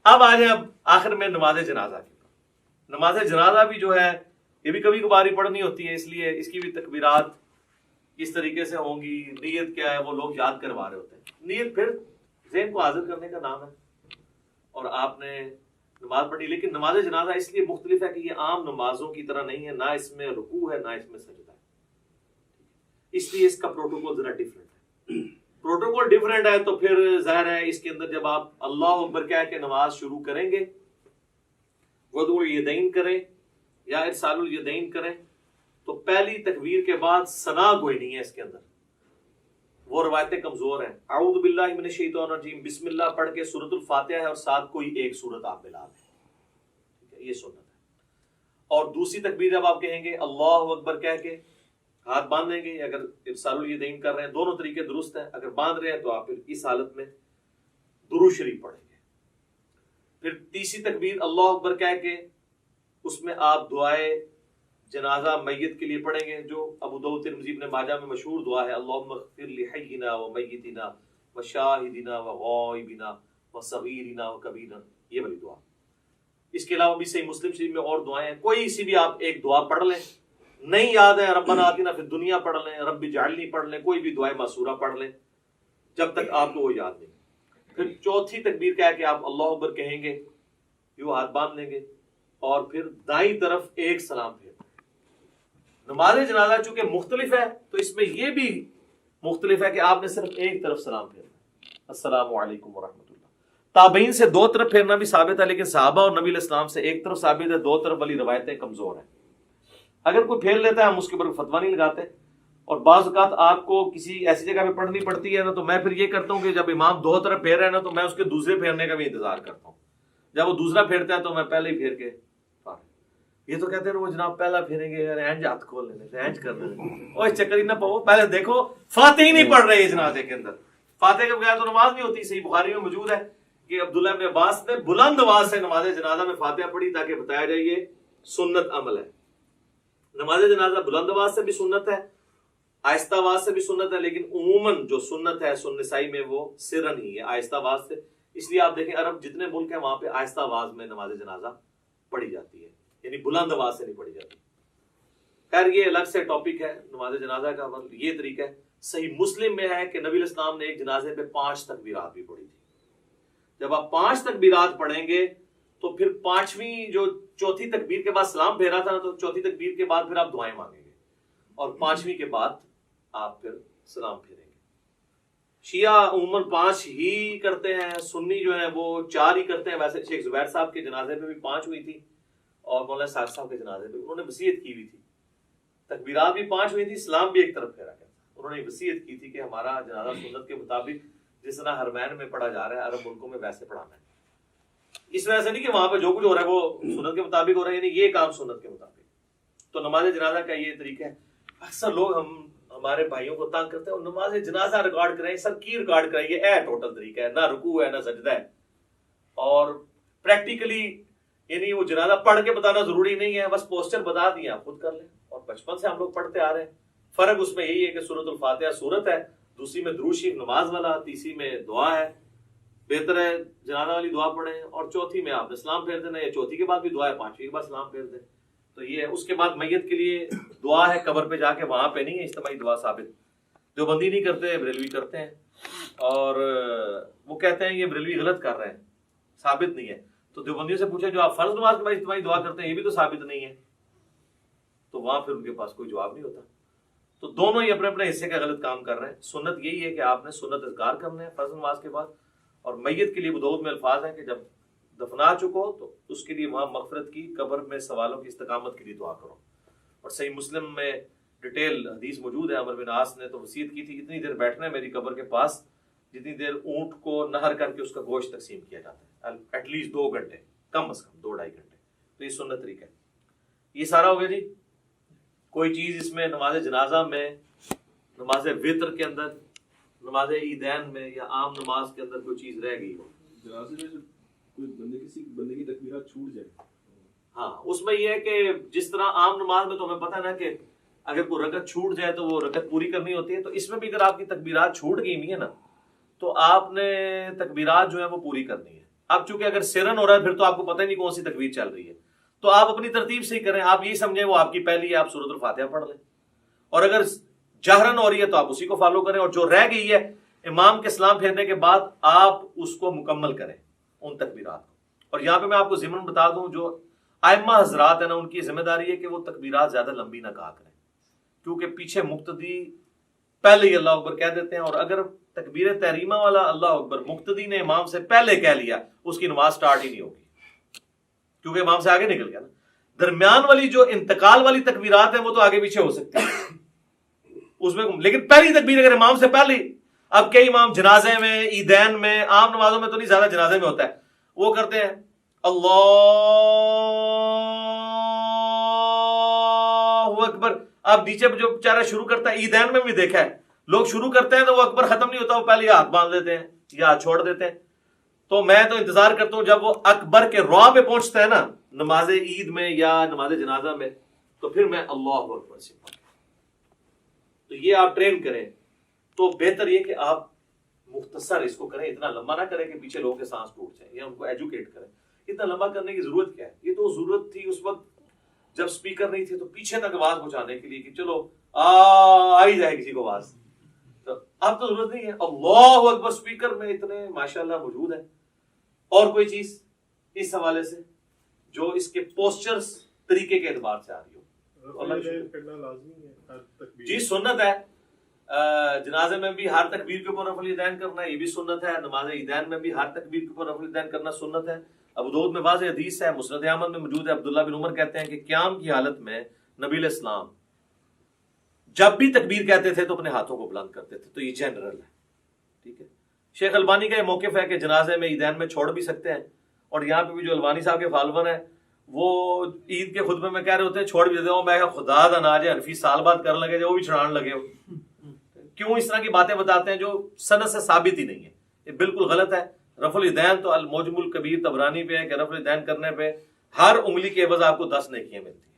اب آ جائیں اب آخر میں نماز جنازہ کی. نماز جنازہ بھی جو ہے یہ بھی کبھی کبھار ہی پڑھنی ہوتی ہے، اس لیے اس کی بھی تکبیرات کس طریقے سے ہوں گی، نیت کیا ہے، وہ لوگ یاد کروا رہے ہوتے ہیں. نیت پھر ذہن کو حاضر کرنے کا نام ہے اور آپ نے نماز پڑھی. لیکن نماز جنازہ اس لیے مختلف ہے کہ یہ عام نمازوں کی طرح نہیں ہے، نہ اس میں رکوع ہے نہ اس میں سجدہ ہے، اس لیے اس کا پروٹوکول ذرا ڈیفرنٹ ہے. پروٹوکول ڈیفرنٹ ہے تو پھر ظاہر ہے اس کے اندر جب آپ اللہ اکبر کہہ کے نماز شروع کریں گے، وضع الیدین کریں یا ارسال الیدین کریں، تو پہلی تکبیر کے بعد ثنا کوئی نہیں ہے اس کے اندر. وہ روایتیں کمزور ہیں. اعوذ باللہ من الشیطان الرجیم، بسم اللہ پڑھ کے سورۃ الفاتحہ ہے اور ساتھ کوئی ایک سورت آپ ملا دیں، یہ سنت ہے. اور دوسری تکبیر جب آپ کہیں گے اللہ اکبر کہہ کے ہاتھ باندھ لیں گے، اگر ارسال الیدین کر رہے ہیں دونوں طریقے درست ہیں، اگر باندھ رہے ہیں تو آپ پھر اس حالت میں درود شریف پڑھیں گے. پھر تیسری تکبیر اللہ اکبر کہہ کے اس میں آپ دعائے جنازہ میت کے لیے پڑھیں گے، جو ابو داؤد ترمذی ابن ماجہ میں مشہور دعا ہے، اللہم اغفر لحینا ومیتنا وشاہدنا وغائبنا وصغیرنا وکبیرنا، یہ والی دعا. اس کے علاوہ بھی صحیح مسلم شریف میں اور دعائیں ہیں، کوئی سی بھی آپ ایک دعا پڑھ لیں. نہیں یاد ہے ربنا آتنا فی الدنیا پڑھ لیں، رب اجعلنی پڑھ لیں، کوئی بھی دعائے معصورہ پڑھ لیں جب تک آپ کو وہ یاد نہیں. پھر چوتھی تکبیر کہہ کے آپ اللہ اکبر کہیں گے، یوں ہاتھ باندھ لیں گے اور پھر دائیں طرف ایک سلام پھیر. نماز جنازہ چونکہ مختلف ہے تو اس میں یہ بھی مختلف ہے کہ آپ نے صرف ایک طرف سلام پھیرنا، السلام علیکم ورحمۃ اللہ. تابعین سے دو طرف پھیرنا بھی ثابت ہے، لیکن صحابہ اور نبی علیہ السلام سے ایک طرف ثابت ہے، دو طرف والی روایتیں کمزور ہیں. اگر کوئی پھیر لیتا ہے ہم اس کے اوپر فتویٰ نہیں لگاتے. اور بعض اوقات آپ کو کسی ایسی جگہ پہ پڑھنی پڑتی ہے نا، تو میں پھر یہ کرتا ہوں کہ جب امام دو طرف پھیر رہے ہیں نا، تو میں اس کے دوسرے پھیرنے کا بھی انتظار کرتا ہوں. جب وہ دوسرا پھیرتا ہے تو میں پہلے ہی پھیر کے. یہ تو کہتے ہیں وہ جناب پہلا پھیریں گے، اینج ہاتھ کھول لینے، اینج کر لینے، اور اس چکر ہی نہ پاؤ. پہلے دیکھو فاتحہ ہی نہیں پڑھ رہے جنازے کے اندر، فاتحہ کے بغیر تو نماز نہیں ہوتی. صحیح بخاری میں موجود ہے کہ عبداللہ ابن عباس نے بلند آواز سے نماز جنازہ میں فاتحہ پڑھی تاکہ بتایا جائے یہ سنت عمل ہے. نماز جنازہ بلند آواز سے بھی سنت ہے، آہستہ آواز سے بھی سنت ہے، لیکن عموماً جو سنت ہے سنن نسائی میں وہ سرن ہی ہے، آہستہ آواز سے. اس لیے آپ دیکھیں عرب جتنے ملک ہیں وہاں پہ آہستہ آواز میں نماز جنازہ پڑھی جاتی ہے، یعنی بلند آواز سے نہیں پڑھی جاتی. خیر یہ الگ سے ٹاپک ہے نماز جنازہ کا. یہ طریقہ ہے. صحیح مسلم میں ہے کہ نبی علیہ السلام نے ایک جنازے پہ 5 تکبیرات بھی پڑھی تھی. جب آپ 5 تکبیرات پڑھیں گے تو پھر پانچویں جو چوتھی تکبیر کے بعد سلام پھیرا تھا نا، تو چوتھی تکبیر کے بعد پھر آپ دعائیں مانگیں گے اور پانچویں کے بعد آپ پھر سلام پھیریں گے. شیعہ عموماً 5 ہی کرتے ہیں، سنی جو ہیں وہ 4 ہی کرتے ہیں. ویسے شیخ زبیر صاحب کے جنازے پہ بھی 5 ہوئی تھی اور مولانا ساق صاحب کے جنازے پہ انہوں نے وصیت کی ہوئی تھی، تکبیرات بھی 5 ہوئی تھی، سلام بھی ایک طرف پھیرا گیا. انہوں نے وصیت کی تھی کہ ہمارا جنازہ سنت کے مطابق جس طرح حرمین میں پڑھا جا رہا ہے عرب ملکوں میں ویسے پڑھانا ہے. اس وجہ سے نہیں کہ وہاں پہ جو کچھ ہو رہا ہے وہ سنت کے مطابق ہو رہا ہے، یعنی یہ کام سنت کے مطابق. تو نماز جنازہ کا یہ طریقہ ہے. اکثر لوگ ہمارے بھائیوں کو تنگ کرتے ہیں اور نماز جنازہ ریکارڈ کریں، سر کی ریکارڈ کریں، یہ ٹوٹل طریقہ ہے، نہ رکوع ہے نہ سجدہ ہے. اور پریکٹیکلی یعنی وہ جنازہ پڑھ کے بتانا ضروری نہیں ہے، بس پوسچر بتا دیا خود کر لیں. اور بچپن سے ہم لوگ پڑھتے آ رہے ہیں. فرق اس میں یہی ہے کہ سورۃ الفاتحہ سورت ہے، دوسری میں درود شریف نماز والا، تیسری میں دعا ہے. بہتر ہے جنازہ والی دعا پڑھیں اور چوتھی میں آپ نے سلام پھیر دینا، یا چوتھی کے بعد بھی دعا ہے، پانچویں کے بعد سلام پھیر دیں. تو یہ ہے. اس کے بعد میت کے لیے دعا ہے قبر پہ جا کے، وہاں پہ نہیں ہے اجتماعی دعا ثابت. جو بندی نہیں کرتے بریلوی کرتے ہیں، اور وہ کہتے ہیں یہ بریلوی غلط کر رہے ہیں، ثابت نہیں ہے. تو دیوبندیوں سے پوچھا جو آپ فرض نماز کے بعد اجتماعی دعا کرتے ہیں یہ بھی تو ثابت نہیں ہے، تو وہاں پھر ان کے پاس کوئی جواب نہیں ہوتا. تو دونوں ہی اپنے اپنے حصے کا غلط کام کر رہے ہیں. سنت یہی ہے کہ آپ نے سنت اذکار کرنے ہیں فرض نماز کے بعد. اور میت کے لیے ابو میں الفاظ ہیں کہ جب دفنا چکو تو اس کے لیے وہاں مغفرت کی، قبر میں سوالوں کی استقامت کے لیے دعا کرو. اور صحیح مسلم میں ڈیٹیل حدیث موجود ہے. عمر بن عاص نے تو وصیت کی تھی اتنی دیر بیٹھنا ہے میری قبر کے پاس جتنی دیر اونٹ کو نہر کر کے اس کا گوشت تقسیم کیا جاتا ہے، ایٹ لیسٹ 2 گھنٹے، کم از کم 2-2.5 گھنٹے. تو یہ سنت طریقہ ہے. یہ سارا ہو گیا جی. کوئی چیز اس میں نماز جنازہ میں، نماز وتر کے اندر، نماز عیدین میں یا عام نماز کے اندر کوئی چیز رہ گئی ہو؟ جنازے میں کوئی کسی بندے کی تکبیرات چھوٹ جائے، ہاں اس میں یہ ہے کہ جس طرح عام نماز میں تو ہمیں پتہ نا کہ اگر کوئی رکعت چھوٹ جائے تو وہ رکعت پوری کرنی ہوتی ہے. تو اس میں بھی اگر آپ کی تکبیرات چھوٹ گئی ہوئی ہیں نا تو آپ نے تکبیرات جو ہیں وہ پوری کرنی ہے. اب چونکہ اگر سرن ہو رہا ہے پھر تو آپ کو پتہ ہی نہیں کون سی تکبیر چل رہی ہے، تو آپ اپنی ترتیب سے ہی کریں. آپ یہی سمجھیں وہ آپ کی پہلی ہے، آپ سورۃ الفاتحہ پڑھ لیں. اور اگر جہرن ہو رہی ہے تو آپ اسی کو فالو کریں، اور جو رہ گئی ہے امام کے سلام پھیرنے کے بعد آپ اس کو مکمل کریں ان تکبیرات کو. اور یہاں پہ میں آپ کو ضمن بتا دوں، جو ائمہ حضرات ہیں نا، ان کی ذمہ داری ہے کہ وہ تکبیرات زیادہ لمبی نہ کہا کریں، کیونکہ پیچھے مقتدی پہلے ہی اللہ اکبر کہہ دیتے ہیں، اور اگر تکبیر تحریمہ والا اللہ اکبر مقتدی نے امام سے پہلے کہہ لیا اس کی نماز سٹارٹ ہی نہیں ہوگی، کیونکہ امام سے آگے نکل گیا نا. درمیان والی جو انتقال والی تکبیرات ہیں وہ تو آگے پیچھے ہو سکتی ہیں اس میں، لیکن پہلی تکبیر اگر امام سے پہلے، اب کئی امام جنازے میں، عیدین میں، عام نمازوں میں تو نہیں، زیادہ جنازے میں ہوتا ہے، وہ کرتے ہیں اللہ اکبر. اب نیچے جو بیچارہ شروع کرتا ہے، عیدین میں بھی دیکھا ہے لوگ شروع کرتے ہیں تو وہ اکبر ختم نہیں ہوتا، وہ پہلے ہاتھ باندھ دیتے ہیں یا ہاتھ چھوڑ دیتے ہیں. تو میں تو انتظار کرتا ہوں جب وہ اکبر کے رع پہ پہنچتا ہے نا نماز عید میں یا نماز جنازہ میں، تو پھر میں اللہ اکبر سے پڑھوں. تو یہ آپ ٹرین کریں تو بہتر یہ کہ آپ مختصر اس کو کریں، اتنا لمبا نہ کریں کہ پیچھے لوگوں کے سانس ٹوٹ جائیں، یا ان کو ایجوکیٹ کریں. اتنا لمبا کرنے کی ضرورت کیا ہے؟ یہ تو ضرورت تھی اس وقت جب سپیکر نہیں تھے، تو پیچھے تک آواز پہنچانے کے لیے کہ چلو آ ہی جائے کسی کو آواز. تو اب تو ضرورت نہیں ہے. اللہ اکبر سپیکر میں اتنے ماشاءاللہ موجود ہیں. اور کوئی چیز اس حوالے سے جو اس کے پوسچرز طریقے کے اعتبار سے آ رہی ہو؟ جی سنت ہے، جنازے میں بھی ہر تکبیر کے اوپر رفع الیدین کرنا، یہ بھی سنت ہے. نماز عیدین میں بھی ہر تکبیر کے اوپر رفع الیدین کرنا سنت ہے. ابو داؤد میں واضح حدیث ہے، مسند احمد میں موجود ہے. عبداللہ بن عمر کہتے ہیں کہ قیام کی حالت میں نبی علیہ السلام جب بھی تکبیر کہتے تھے تو اپنے ہاتھوں کو بلند کرتے تھے. تو یہ جنرل ہے، ٹھیک ہے. شیخ البانی کا یہ موقف ہے کہ جنازے میں عیدین میں چھوڑ بھی سکتے ہیں، اور یہاں پہ بھی جو البانی صاحب کے فالوور ہیں وہ عید کے خطبے میں کہہ رہے ہوتے ہیں چھوڑ بھی دیتے ہوں. میں خدا دا ناجے حنفی سال بعد کرنے لگے جو وہ بھی چھڑان لگے ہو. کیوں اس طرح کی باتیں بتاتے ہیں جو سند سے ثابت ہی نہیں ہے؟ یہ بالکل غلط ہے. رفع الیدین تو المعجم الکبیر طبرانی پہ ہے کہ رفع الیدین کرنے پہ ہر انگلی کے عوض آپ کو 10 نیکیاں ملتی ہیں.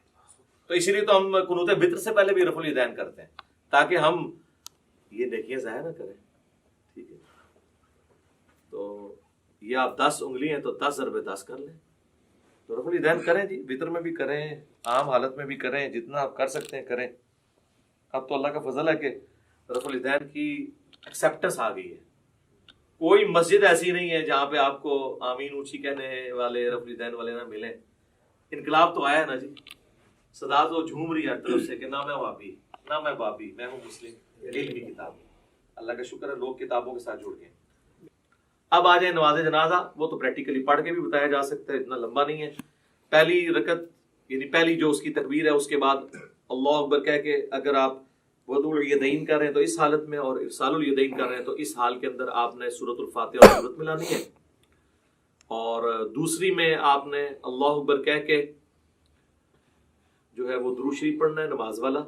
تو اسی لیے تو ہم قنوت وتر سے پہلے بھی رفع الیدین کرتے ہیں تاکہ ہم یہ نیکیاں ضائع نہ کریں، ٹھیک ہے. تو یہ آپ 10 انگلی ہیں تو 10 ضرب 10 کر لیں. تو رفع الیدین کریں جی، وتر میں بھی کریں، عام حالت میں بھی کریں، جتنا آپ کر سکتے ہیں کریں. اب تو اللہ کا فضل ہے کہ رفع الیدین کی ایکسیپٹنس آ گئی ہے. کوئی مسجد ایسی نہیں ہے جہاں پہ آپ کو آمین اونچی کہنے والے رفع الیدین والے نہ ملیں. انقلاب تو آیا ہے نا جی، صدا تو جھوم رہی ہے ہر طرف سے کہ نہ میں وہابی نہ میں بابی، میں ہوں مسلم، علمی کتاب. اللہ کا شکر ہے لوگ کتابوں کے ساتھ جڑ گئے. اب آ جائیں نماز جنازہ، وہ تو پریکٹیکلی پڑھ کے بھی بتایا جا سکتا ہے، اتنا لمبا نہیں ہے. پہلی رکعت یعنی پہلی جو اس کی تکبیر ہے اس کے بعد اللہ اکبر کہہ کے اگر آپ وضوء الیدین کر رہے ہیں تو اس حالت میں، اور ارسال الیدین کر رہے ہیں تو اس حال کے اندر آپ نے سورۃ الفاتحہ اور سورت ملانی ہے. اور دوسری میں آپ نے اللہ اکبر کہہ کے جو ہے وہ درود شریف پڑھنا ہے نماز والا،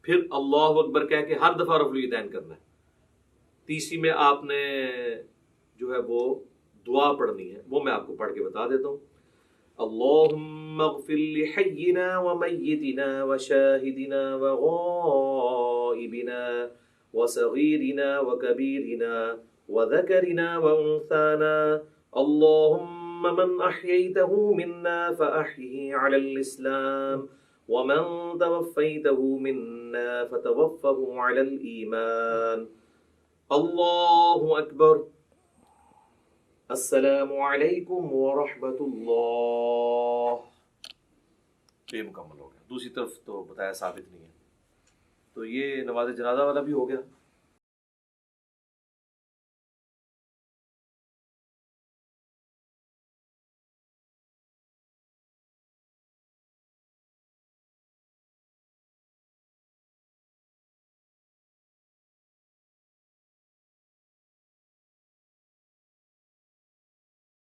پھر اللہ اکبر کہہ کے ہر دفعہ رفع الیدین کرنا ہے. تیسری میں آپ نے جو ہے وہ دعا پڑھنی ہے، وہ میں آپ کو پڑھ کے بتا دیتا ہوں. اللہم اغفر لحینا ومیتنا وشاہدنا وغائبنا وصغیرنا وکبیرنا وذکرنا وانثانا اللہم من احییتہ منا فاحیہ علی الاسلام ومن توفیتہ منا فتوفہ علی الایمان. اللہ اکبر. السلام علیکم ورحمۃ اللہ. یہ مکمل ہو گیا. دوسری طرف تو بتایا ثابت نہیں ہے. تو یہ نماز جنازہ والا بھی ہو گیا.